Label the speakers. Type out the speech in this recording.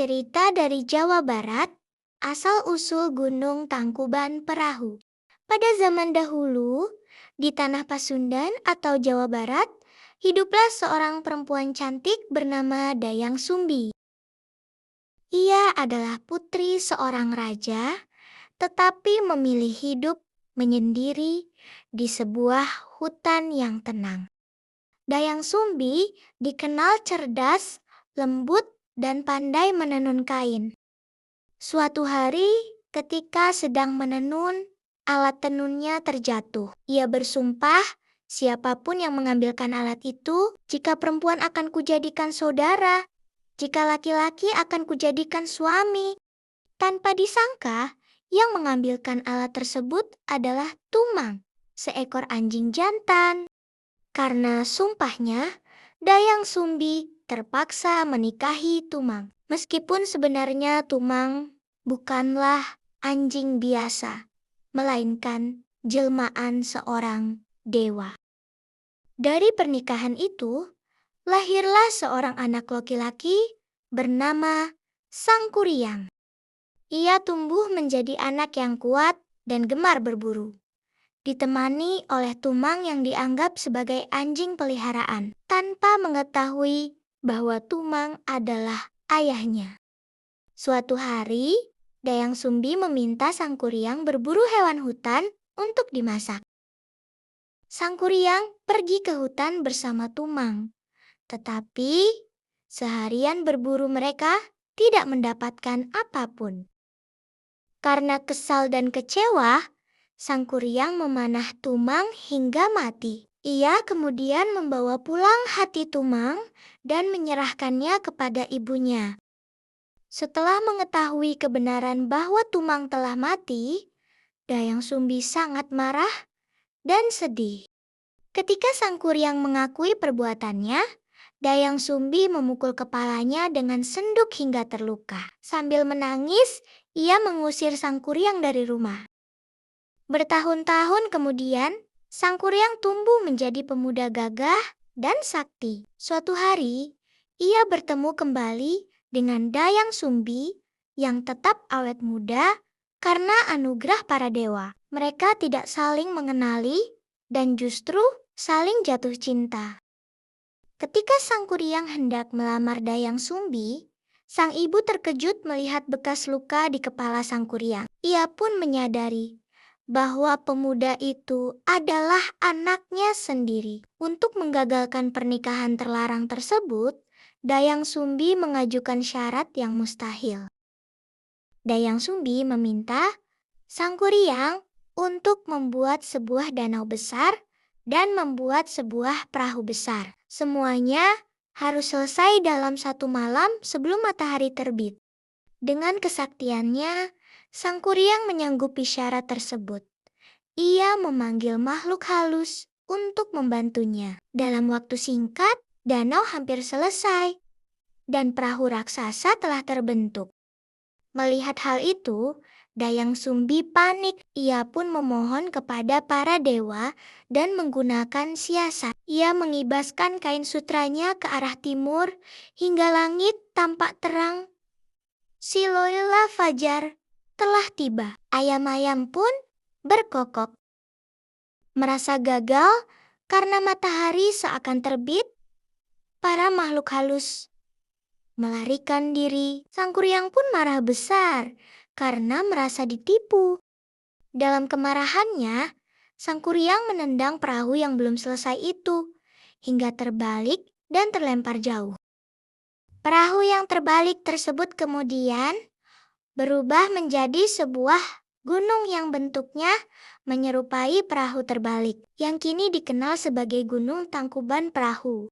Speaker 1: Cerita dari Jawa Barat, asal-usul Gunung Tangkuban Perahu. Pada zaman dahulu, di tanah Pasundan atau Jawa Barat, hiduplah seorang perempuan cantik bernama Dayang Sumbi. Ia adalah putri seorang raja, tetapi memilih hidup menyendiri di sebuah hutan yang tenang. Dayang Sumbi dikenal cerdas, lembut, dan pandai menenun kain. Suatu hari, ketika sedang menenun, alat tenunnya terjatuh. Ia bersumpah, siapapun yang mengambilkan alat itu, jika perempuan akan kujadikan saudara, jika laki-laki akan kujadikan suami. Tanpa disangka, yang mengambilkan alat tersebut adalah Tumang, seekor anjing jantan. Karena sumpahnya, Dayang Sumbi terpaksa menikahi Tumang. Meskipun sebenarnya Tumang bukanlah anjing biasa, melainkan jelmaan seorang dewa. Dari pernikahan itu, lahirlah seorang anak laki-laki bernama Sangkuriang. Ia tumbuh menjadi anak yang kuat dan gemar berburu, ditemani oleh Tumang yang dianggap sebagai anjing peliharaan, tanpa mengetahui bahwa Tumang adalah ayahnya. Suatu hari, Dayang Sumbi meminta Sangkuriang berburu hewan hutan untuk dimasak. Sangkuriang pergi ke hutan bersama Tumang, tetapi seharian berburu mereka tidak mendapatkan apapun. Karena kesal dan kecewa, Sangkuriang memanah Tumang hingga mati. Ia kemudian membawa pulang hati Tumang dan menyerahkannya kepada ibunya. Setelah mengetahui kebenaran bahwa Tumang telah mati, Dayang Sumbi sangat marah dan sedih. Ketika Sangkuriang mengakui perbuatannya, Dayang Sumbi memukul kepalanya dengan senduk hingga terluka. Sambil menangis, ia mengusir Sangkuriang dari rumah. Bertahun-tahun kemudian, Sangkuriang tumbuh menjadi pemuda gagah dan sakti. Suatu hari, ia bertemu kembali dengan Dayang Sumbi yang tetap awet muda karena anugerah para dewa. Mereka tidak saling mengenali dan justru saling jatuh cinta. Ketika Sangkuriang hendak melamar Dayang Sumbi, sang ibu terkejut melihat bekas luka di kepala Sangkuriang. Ia pun menyadari bahwa pemuda itu adalah anaknya sendiri. Untuk menggagalkan pernikahan terlarang tersebut, Dayang Sumbi mengajukan syarat yang mustahil. Dayang Sumbi meminta Sangkuriang untuk membuat sebuah danau besar dan membuat sebuah perahu besar. Semuanya harus selesai dalam 1 malam sebelum matahari terbit. Dengan kesaktiannya, Sangkuriang menyanggupi syarat tersebut. Ia memanggil makhluk halus untuk membantunya. Dalam waktu singkat, danau hampir selesai dan perahu raksasa telah terbentuk. Melihat hal itu, Dayang Sumbi panik. Ia pun memohon kepada para dewa dan menggunakan siasat. Ia mengibaskan kain sutranya ke arah timur hingga langit tampak terang. Siloela fajar telah tiba. Ayam-ayam pun berkokok. Merasa gagal karena matahari seakan terbit, para makhluk halus melarikan diri. Sangkuriang pun marah besar karena merasa ditipu. Dalam kemarahannya, Sangkuriang menendang perahu yang belum selesai itu hingga terbalik dan terlempar jauh. Perahu yang terbalik tersebut kemudian berubah menjadi sebuah gunung yang bentuknya menyerupai perahu terbalik, yang kini dikenal sebagai Gunung Tangkuban Perahu.